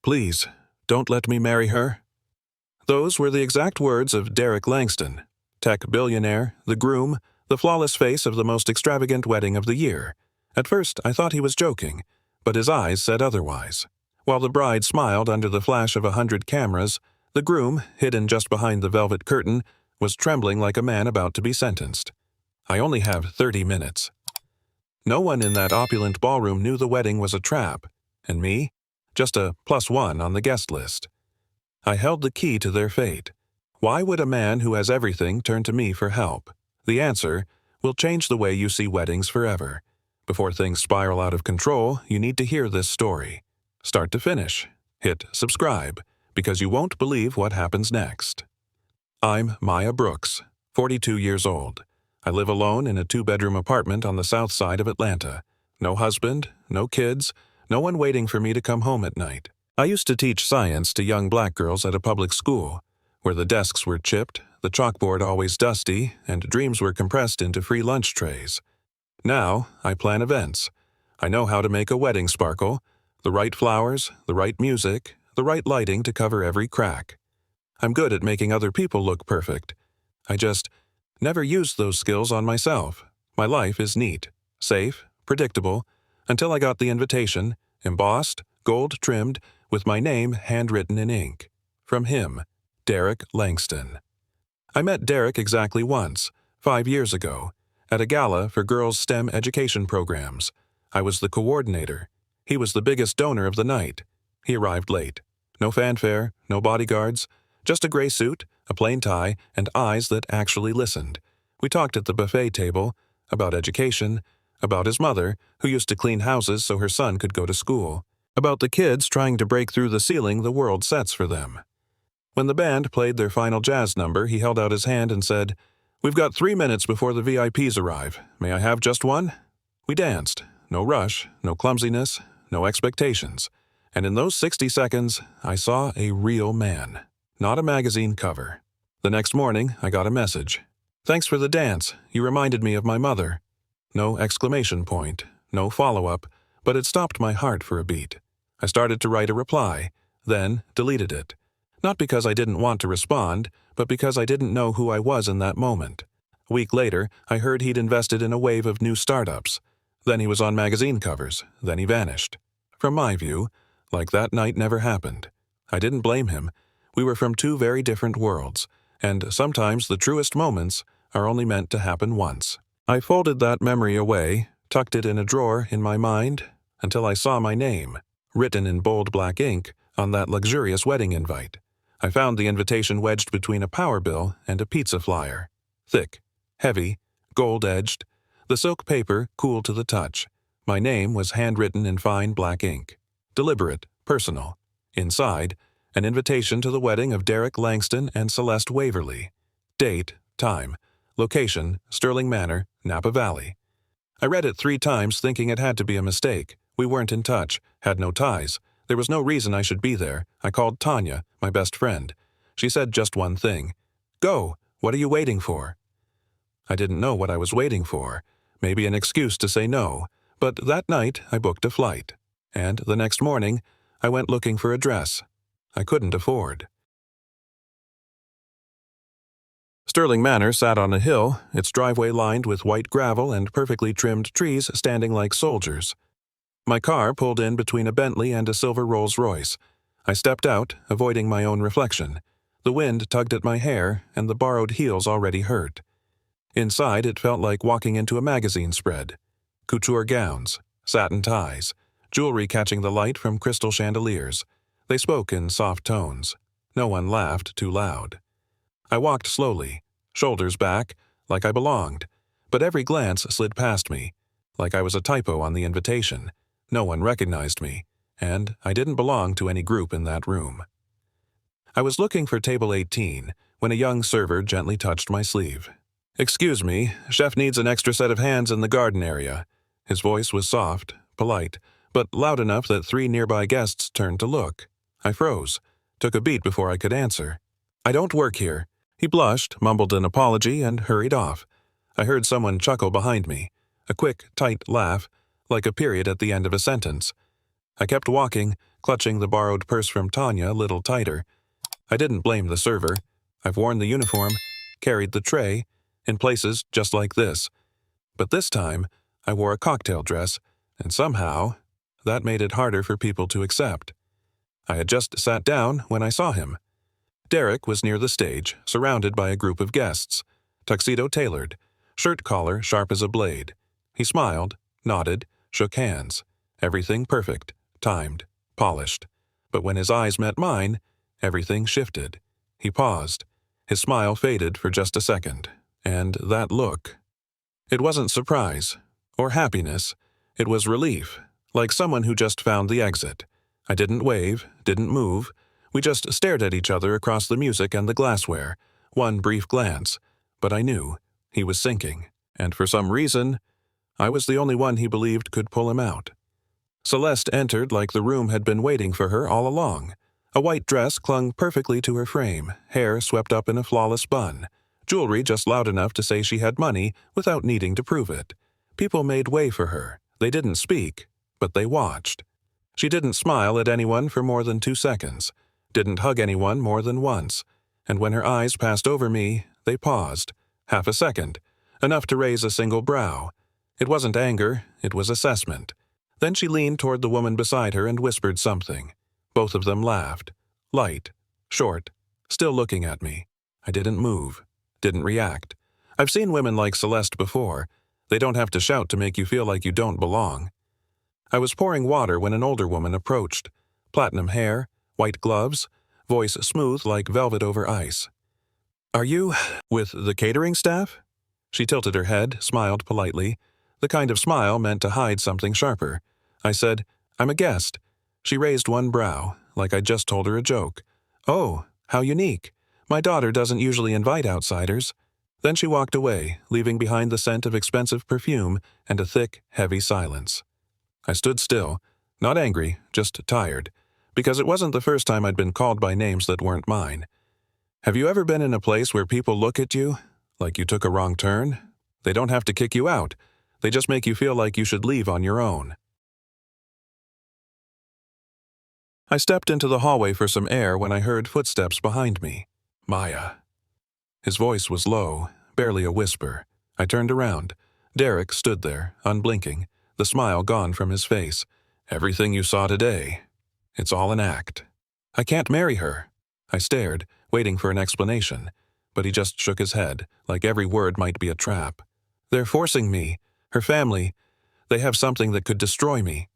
Please, don't let me marry her." Those were the exact words of Derek Langston, tech billionaire, the groom, the flawless face of the most extravagant wedding of the year. At first, I thought he was joking, but his eyes said otherwise. While the bride smiled under the flash of 100 cameras, the groom, hidden just behind the velvet curtain, was trembling like a man about to be sentenced. I only have 30 minutes. No one in that opulent ballroom knew the wedding was a trap, and me? Just a +1 on the guest list. I held the key to their fate. Why would a man who has everything turn to me for help? The answer will change the way you see weddings forever. Before things spiral out of control, you need to hear this story. Start to finish. Hit subscribe, because you won't believe what happens next. I'm Maya Brooks, 42 years old. I live alone in a 2-bedroom apartment on the south side of Atlanta. No husband, no kids, no one waiting for me to come home at night. I used to teach science to young black girls at a public school, where the desks were chipped, the chalkboard always dusty, and dreams were compressed into free lunch trays. Now, I plan events. I know how to make a wedding sparkle, the right flowers, the right music, the right lighting to cover every crack. I'm good at making other people look perfect. I just never used those skills on myself. My life is neat, safe, predictable, until I got the invitation, embossed, gold-trimmed, with my name handwritten in ink. From him, Derek Langston. I met Derek exactly once, 5 years ago, at a gala for girls' STEM education programs. I was the coordinator. He was the biggest donor of the night. He arrived late. No fanfare, no bodyguards, just a gray suit, a plain tie, and eyes that actually listened. We talked at the buffet table, about education, about his mother, who used to clean houses so her son could go to school, about the kids trying to break through the ceiling the world sets for them. When the band played their final jazz number, he held out his hand and said, "We've got 3 minutes before the VIPs arrive. May I have just one?" We danced. No rush, no clumsiness, no expectations. And in those 60 seconds, I saw a real man, not a magazine cover. The next morning, I got a message. "Thanks for the dance. You reminded me of my mother." No exclamation point, no follow-up, but it stopped my heart for a beat. I started to write a reply, then deleted it. Not because I didn't want to respond, but because I didn't know who I was in that moment. A week later, I heard he'd invested in a wave of new startups. Then he was on magazine covers, then he vanished. From my view, like that night never happened. I didn't blame him. We were from 2 very different worlds, and sometimes the truest moments are only meant to happen once. I folded that memory away, tucked it in a drawer in my mind, until I saw my name, written in bold black ink, on that luxurious wedding invite. I found the invitation wedged between a power bill and a pizza flyer. Thick, heavy, gold-edged, the silk paper cool to the touch. My name was handwritten in fine black ink. Deliberate, personal. Inside, an invitation to the wedding of Derek Langston and Celeste Waverly. Date, time, location, Sterling Manor, Napa Valley. I read it 3 times thinking it had to be a mistake. We weren't in touch, had no ties. There was no reason I should be there. I called Tanya, my best friend. She said just one thing. "Go, what are you waiting for?" I didn't know what I was waiting for. Maybe an excuse to say no. But that night I booked a flight. And the next morning, I went looking for a dress. I couldn't afford. Sterling Manor sat on a hill, its driveway lined with white gravel and perfectly trimmed trees standing like soldiers. My car pulled in between a Bentley and a silver Rolls-Royce. I stepped out, avoiding my own reflection. The wind tugged at my hair, and the borrowed heels already hurt. Inside, it felt like walking into a magazine spread. Couture gowns, satin ties, jewelry catching the light from crystal chandeliers. They spoke in soft tones. No one laughed too loud. I walked slowly, shoulders back, like I belonged, but every glance slid past me, like I was a typo on the invitation. No one recognized me, and I didn't belong to any group in that room. I was looking for table 18 when a young server gently touched my sleeve. "Excuse me, chef needs an extra set of hands in the garden area." His voice was soft, polite, but loud enough that 3 nearby guests turned to look. I froze, took a beat before I could answer. "I don't work here." He blushed, mumbled an apology, and hurried off. I heard someone chuckle behind me, a quick, tight laugh, like a period at the end of a sentence. I kept walking, clutching the borrowed purse from Tanya a little tighter. I didn't blame the server. I've worn the uniform, carried the tray, in places just like this. But this time, I wore a cocktail dress, and somehow, that made it harder for people to accept. I had just sat down when I saw him. Derek was near the stage, surrounded by a group of guests. Tuxedo tailored, shirt collar sharp as a blade. He smiled, nodded, shook hands. Everything perfect, timed, polished. But when his eyes met mine, everything shifted. He paused. His smile faded for just a second. And that look. It wasn't surprise or happiness. It was relief, like someone who just found the exit. I didn't wave, didn't move. We just stared at each other across the music and the glassware. One brief glance. But I knew he was sinking. And for some reason, I was the only one he believed could pull him out. Celeste entered like the room had been waiting for her all along. A white dress clung perfectly to her frame, hair swept up in a flawless bun. Jewelry just loud enough to say she had money without needing to prove it. People made way for her. They didn't speak, but they watched. She didn't smile at anyone for more than 2 seconds, didn't hug anyone more than once, and when her eyes passed over me, they paused. Half a second, enough to raise a single brow. It wasn't anger, it was assessment. Then she leaned toward the woman beside her and whispered something. Both of them laughed. Light, short, still looking at me. I didn't move, didn't react. I've seen women like Celeste before. They don't have to shout to make you feel like you don't belong. I was pouring water when an older woman approached. Platinum hair, white gloves, voice smooth like velvet over ice. "Are you with the catering staff?" She tilted her head, smiled politely, the kind of smile meant to hide something sharper. I said, "I'm a guest." She raised one brow, like I'd just told her a joke. "Oh, how unique. My daughter doesn't usually invite outsiders." Then she walked away, leaving behind the scent of expensive perfume and a thick, heavy silence. I stood still, not angry, just tired, because it wasn't the first time I'd been called by names that weren't mine. Have you ever been in a place where people look at you like you took a wrong turn? They don't have to kick you out. They just make you feel like you should leave on your own. I stepped into the hallway for some air when I heard footsteps behind me. Maya. His voice was low, barely a whisper. I turned around. Derek stood there, unblinking, the smile gone from his face. "Everything you saw today. It's all an act." "I can't marry her." I stared, waiting for an explanation, but he just shook his head, like every word might be a trap. "They're forcing me. Her family. They have something that could destroy me."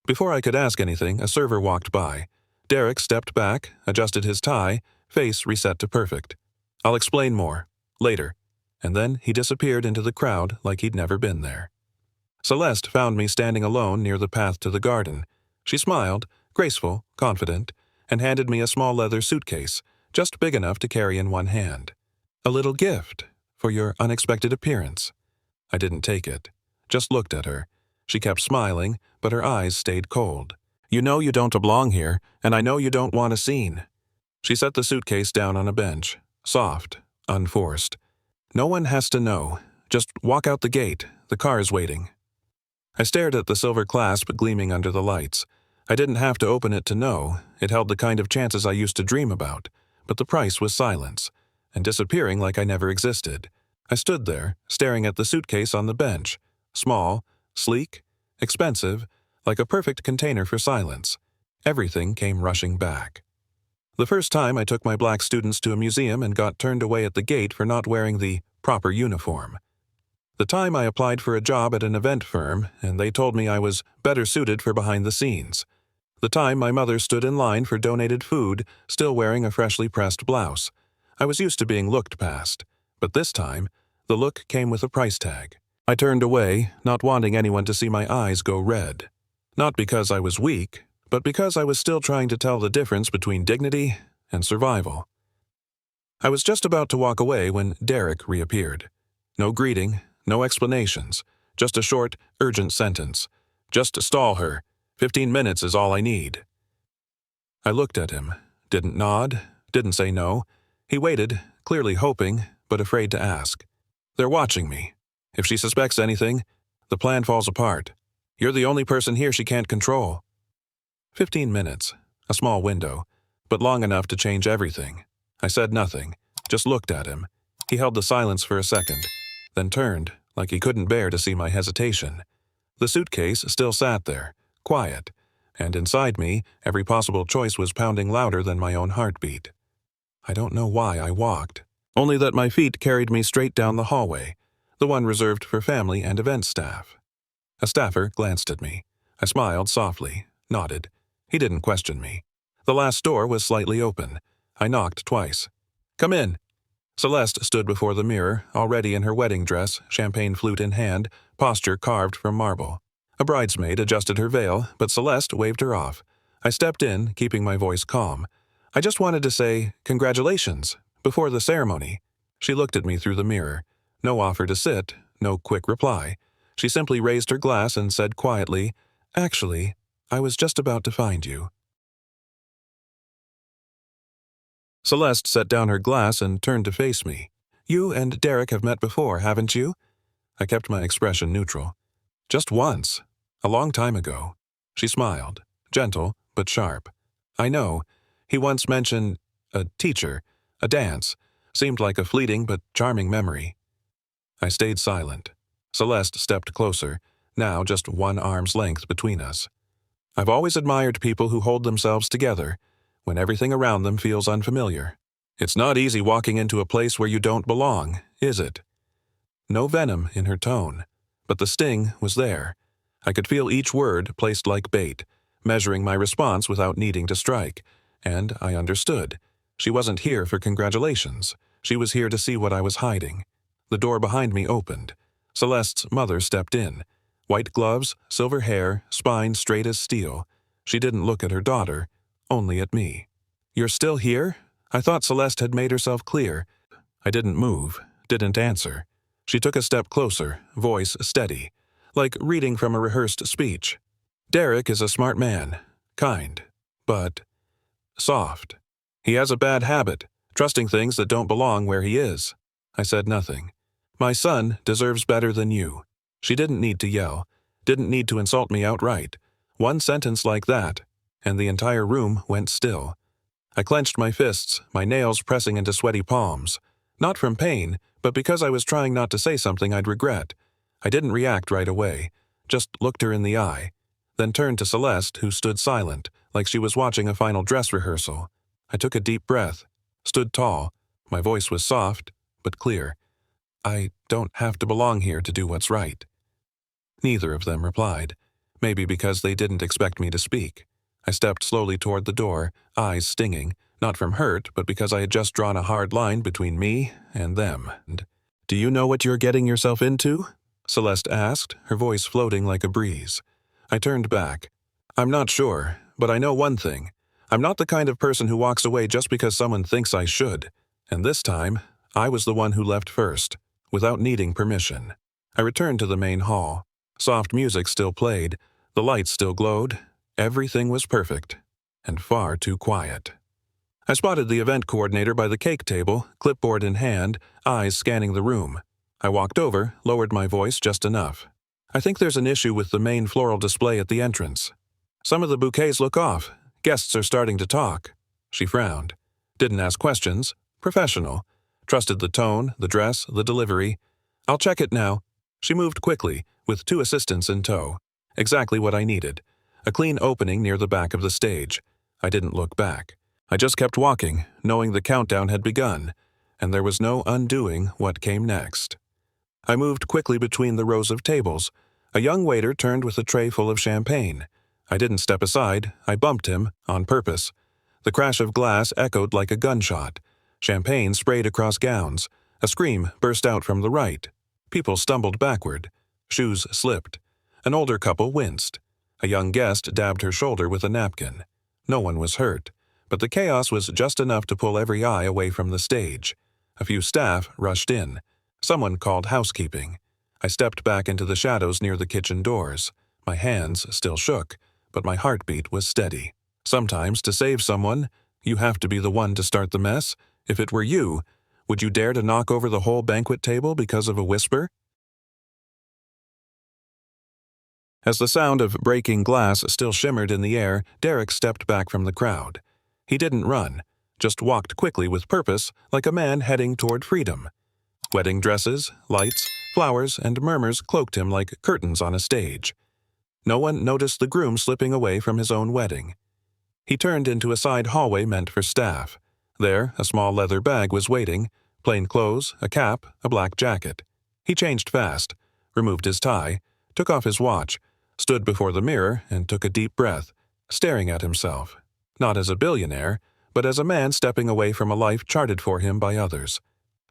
Before I could ask anything, a server walked by. Derek stepped back, adjusted his tie, face reset to perfect. "I'll explain more. Later." And then he disappeared into the crowd like he'd never been there. Celeste found me standing alone near the path to the garden. She smiled, graceful, confident, and handed me a small leather suitcase, just big enough to carry in one hand. "A little gift for your unexpected appearance." I didn't take it, just looked at her. She kept smiling, but her eyes stayed cold. "You know you don't belong here, and I know you don't want a scene." She set the suitcase down on a bench, soft, unforced. "No one has to know. Just walk out the gate. The car's waiting." I stared at the silver clasp gleaming under the lights. I didn't have to open it to know. It held the kind of chances I used to dream about. But the price was silence, and disappearing like I never existed. I stood there, staring at the suitcase on the bench. Small, sleek, expensive, like a perfect container for silence. Everything came rushing back. The first time I took my black students to a museum and got turned away at the gate for not wearing the proper uniform. The time I applied for a job at an event firm, and they told me I was better suited for behind the scenes. The time my mother stood in line for donated food, still wearing a freshly pressed blouse. I was used to being looked past, but this time, the look came with a price tag. I turned away, not wanting anyone to see my eyes go red. Not because I was weak, but because I was still trying to tell the difference between dignity and survival. I was just about to walk away when Derek reappeared. No greeting, no explanations, just a short, urgent sentence. "Just stall her. 15 minutes is all I need." I looked at him, didn't nod, didn't say no. He waited, clearly hoping, but afraid to ask. "They're watching me. If she suspects anything, the plan falls apart. You're the only person here she can't control." 15 minutes, a small window, but long enough to change everything. I said nothing, just looked at him. He held the silence for a second, then turned, like he couldn't bear to see my hesitation. The suitcase still sat there, quiet, and inside me, every possible choice was pounding louder than my own heartbeat. I don't know why I walked, only that my feet carried me straight down the hallway, the one reserved for family and event staff. A staffer glanced at me. I smiled softly, nodded. He didn't question me. The last door was slightly open. I knocked twice. "Come in." Celeste stood before the mirror, already in her wedding dress, champagne flute in hand, posture carved from marble. A bridesmaid adjusted her veil, but Celeste waved her off. I stepped in, keeping my voice calm. I just wanted to say, "Congratulations," before the ceremony. She looked at me through the mirror. No offer to sit, no quick reply. She simply raised her glass and said quietly, "Actually, I was just about to find you." Celeste set down her glass and turned to face me. "You and Derek have met before, haven't you?" I kept my expression neutral. "Just once. A long time ago." She smiled, gentle but sharp. "I know. He once mentioned a teacher, a dance. Seemed like a fleeting but charming memory." I stayed silent. Celeste stepped closer, now just one arm's length between us. "I've always admired people who hold themselves together when everything around them feels unfamiliar. It's not easy walking into a place where you don't belong, is it?" No venom in her tone, but the sting was there. I could feel each word placed like bait, measuring my response without needing to strike, and I understood. She wasn't here for congratulations. She was here to see what I was hiding. The door behind me opened. Celeste's mother stepped in. White gloves, silver hair, spine straight as steel. She didn't look at her daughter, only at me. "You're still here?" I thought Celeste had made herself clear. I didn't move, didn't answer. She took a step closer, voice steady, like reading from a rehearsed speech. "Derek is a smart man, kind, but soft. He has a bad habit, trusting things that don't belong where he is." I said nothing. "My son deserves better than you." She didn't need to yell, didn't need to insult me outright. One sentence like that, and the entire room went still. I clenched my fists, my nails pressing into sweaty palms. Not from pain, but because I was trying not to say something I'd regret. I didn't react right away, just looked her in the eye, then turned to Celeste, who stood silent, like she was watching a final dress rehearsal. I took a deep breath, stood tall. My voice was soft, but clear. "I don't have to belong here to do what's right." Neither of them replied, maybe because they didn't expect me to speak. I stepped slowly toward the door, eyes stinging, not from hurt, but because I had just drawn a hard line between me and them. "Do you know what you're getting yourself into?" Celeste asked, her voice floating like a breeze. I turned back. "I'm not sure, but I know one thing. I'm not the kind of person who walks away just because someone thinks I should. And this time, I was the one who left first, without needing permission." I returned to the main hall. Soft music still played, the lights still glowed. Everything was perfect, and far too quiet. I spotted the event coordinator by the cake table, clipboard in hand, eyes scanning the room. I walked over, lowered my voice just enough. "I think there's an issue with the main floral display at the entrance. Some of the bouquets look off. Guests are starting to talk." She frowned. Didn't ask questions. Professional. Trusted the tone, the dress, the delivery. "I'll check it now." She moved quickly, with 2 assistants in tow. Exactly what I needed. A clean opening near the back of the stage. I didn't look back. I just kept walking, knowing the countdown had begun, and there was no undoing what came next. I moved quickly between the rows of tables. A young waiter turned with a tray full of champagne. I didn't step aside. I bumped him, on purpose. The crash of glass echoed like a gunshot. Champagne sprayed across gowns. A scream burst out from the right. People stumbled backward. Shoes slipped. An older couple winced. A young guest dabbed her shoulder with a napkin. No one was hurt, but the chaos was just enough to pull every eye away from the stage. A few staff rushed in. Someone called housekeeping. I stepped back into the shadows near the kitchen doors. My hands still shook, but my heartbeat was steady. Sometimes, to save someone, you have to be the one to start the mess. If it were you, would you dare to knock over the whole banquet table because of a whisper? As the sound of breaking glass still shimmered in the air, Derek stepped back from the crowd. He didn't run, just walked quickly with purpose, like a man heading toward freedom. Wedding dresses, lights, flowers, and murmurs cloaked him like curtains on a stage. No one noticed the groom slipping away from his own wedding. He turned into a side hallway meant for staff. There, a small leather bag was waiting, plain clothes, a cap, a black jacket. He changed fast, removed his tie, took off his watch, stood before the mirror, and took a deep breath, staring at himself. Not as a billionaire, but as a man stepping away from a life charted for him by others.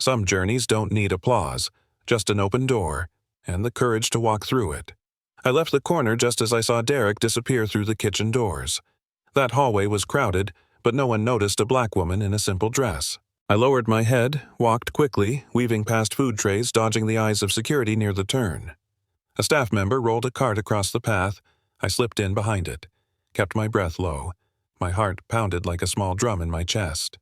Some journeys don't need applause, just an open door, and the courage to walk through it. I left the corner just as I saw Derek disappear through the kitchen doors. That hallway was crowded, but no one noticed a black woman in a simple dress. I lowered my head, walked quickly, weaving past food trays, dodging the eyes of security near the turn. A staff member rolled a cart across the path. I slipped in behind it, kept my breath low. My heart pounded like a small drum in my chest.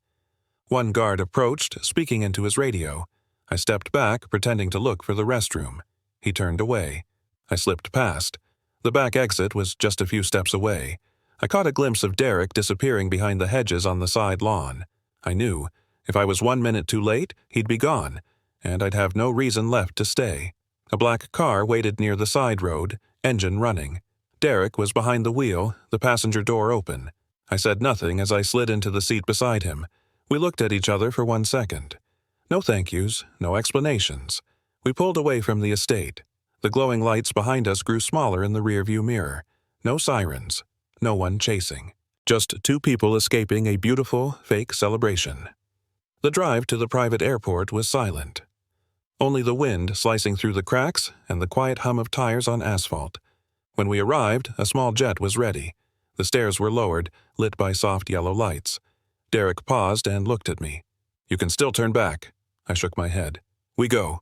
One guard approached, speaking into his radio. I stepped back, pretending to look for the restroom. He turned away. I slipped past. The back exit was just a few steps away. I caught a glimpse of Derek disappearing behind the hedges on the side lawn. I knew, if I was 1 minute too late, he'd be gone, and I'd have no reason left to stay. A black car waited near the side road, engine running. Derek was behind the wheel, the passenger door open. I said nothing as I slid into the seat beside him. We looked at each other for 1 second. No thank yous, no explanations. We pulled away from the estate. The glowing lights behind us grew smaller in the rearview mirror. No sirens. No one chasing. Just two people escaping a beautiful, fake celebration. The drive to the private airport was silent. Only the wind slicing through the cracks and the quiet hum of tires on asphalt. When we arrived, a small jet was ready. The stairs were lowered, lit by soft yellow lights. Derek paused and looked at me. "You can still turn back." I shook my head. "We go."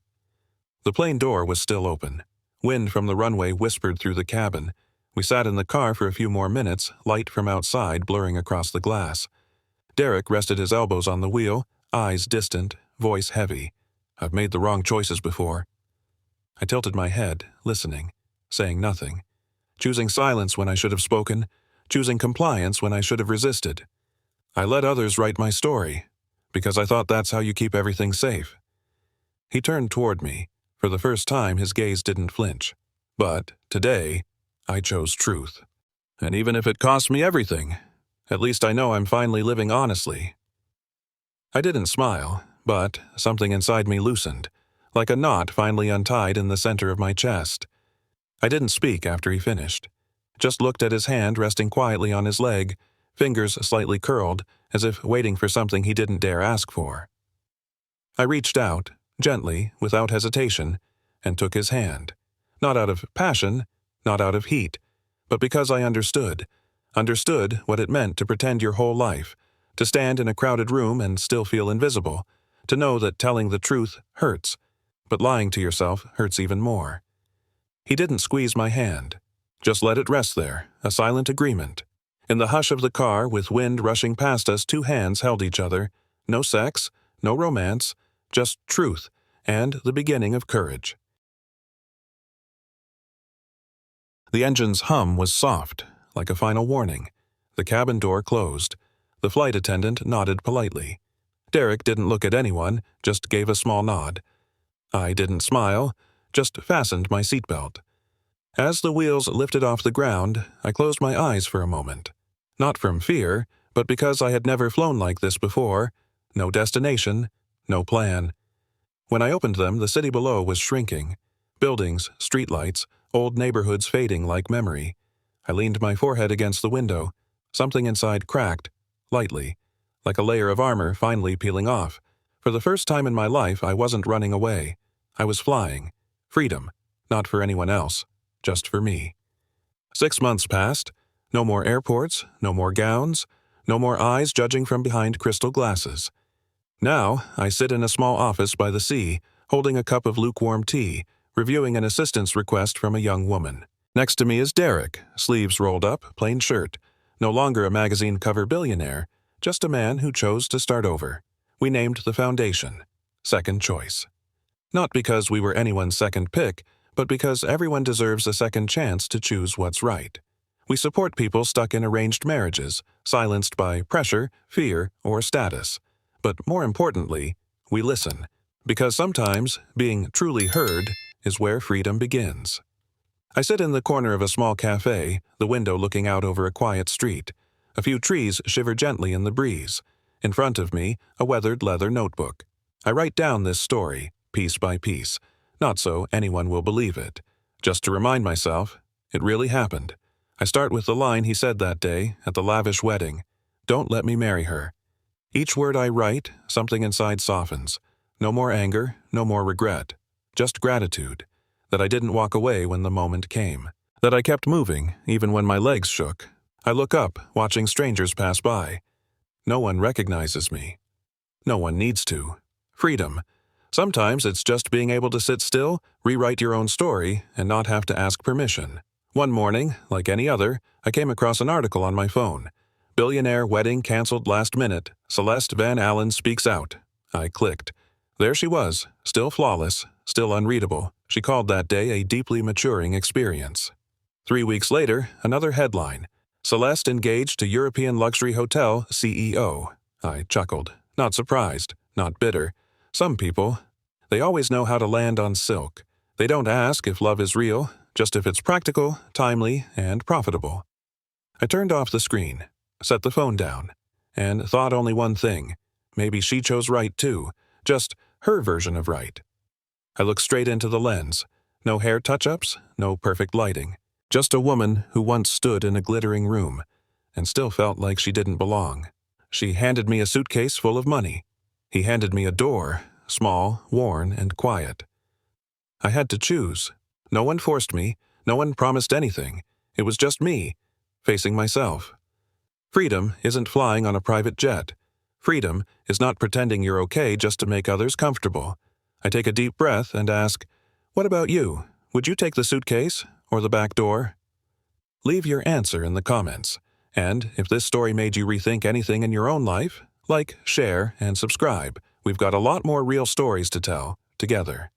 The plane door was still open. Wind from the runway whispered through the cabin. We sat in the car for a few more minutes, light from outside blurring across the glass. Derek rested his elbows on the wheel, eyes distant, voice heavy. "I've made the wrong choices before." I tilted my head, listening, saying nothing. Choosing silence when I should have spoken, choosing compliance when I should have resisted. I let others write my story, because I thought that's how you keep everything safe. He turned toward me. For the first time, his gaze didn't flinch. But, today, I chose truth. And even if it cost me everything, at least I know I'm finally living honestly. I didn't smile, but something inside me loosened, like a knot finally untied in the center of my chest. I didn't speak after he finished. Just looked at his hand resting quietly on his leg, fingers slightly curled, as if waiting for something he didn't dare ask for. I reached out, gently, without hesitation, and took his hand. Not out of passion, not out of heat, but because I understood what it meant to pretend your whole life, to stand in a crowded room and still feel invisible, to know that telling the truth hurts, but lying to yourself hurts even more. He didn't squeeze my hand. Just let it rest there, a silent agreement. In the hush of the car, with wind rushing past us, two hands held each other. No sex, no romance, just truth, and the beginning of courage. The engine's hum was soft, like a final warning. The cabin door closed. The flight attendant nodded politely. Derek didn't look at anyone, just gave a small nod. I didn't smile, just fastened my seatbelt. As the wheels lifted off the ground, I closed my eyes for a moment. Not from fear, but because I had never flown like this before. No destination, no plan. When I opened them, the city below was shrinking. Buildings, streetlights, old neighborhoods fading like memory. I leaned my forehead against the window. Something inside cracked, lightly, like a layer of armor finally peeling off. For the first time in my life, I wasn't running away. I was flying. Freedom, not for anyone else, just for me. 6 months passed. No more airports, no more gowns, no more eyes judging from behind crystal glasses. Now, I sit in a small office by the sea, holding a cup of lukewarm tea, reviewing an assistance request from a young woman. Next to me is Derek, sleeves rolled up, plain shirt. No longer a magazine cover billionaire, just a man who chose to start over. We named the foundation Second Choice. Not because we were anyone's second pick, but because everyone deserves a second chance to choose what's right. We support people stuck in arranged marriages, silenced by pressure, fear, or status. But more importantly, we listen, because sometimes being truly heard is where freedom begins. I sit in the corner of a small cafe, the window looking out over a quiet street. A few trees shiver gently in the breeze. In front of me, a weathered leather notebook. I write down this story, piece by piece, not so anyone will believe it. Just to remind myself, it really happened. I start with the line he said that day at the lavish wedding, "Don't let me marry her." Each word I write, something inside softens. No more anger, no more regret. Just gratitude. That I didn't walk away when the moment came. That I kept moving, even when my legs shook. I look up, watching strangers pass by. No one recognizes me. No one needs to. Freedom. Sometimes it's just being able to sit still, rewrite your own story, and not have to ask permission. One morning, like any other, I came across an article on my phone. Billionaire wedding canceled last minute. Celeste Van Allen speaks out. I clicked. There she was, still flawless, still unreadable. She called that day a deeply maturing experience. 3 weeks later, another headline. Celeste engaged to European luxury hotel CEO. I chuckled. Not surprised, not bitter. Some people, they always know how to land on silk. They don't ask if love is real, just if it's practical, timely, and profitable. I turned off the screen, set the phone down, and thought only one thing. Maybe she chose right too, just her version of right. I looked straight into the lens. No hair touch-ups, no perfect lighting. Just a woman who once stood in a glittering room and still felt like she didn't belong. She handed me a suitcase full of money. He handed me a door, small, worn, and quiet. I had to choose. No one forced me. No one promised anything. It was just me, facing myself. Freedom isn't flying on a private jet. Freedom is not pretending you're okay just to make others comfortable. I take a deep breath and ask, what about you? Would you take the suitcase or the back door? Leave your answer in the comments. And if this story made you rethink anything in your own life, like, share, and subscribe. We've got a lot more real stories to tell together.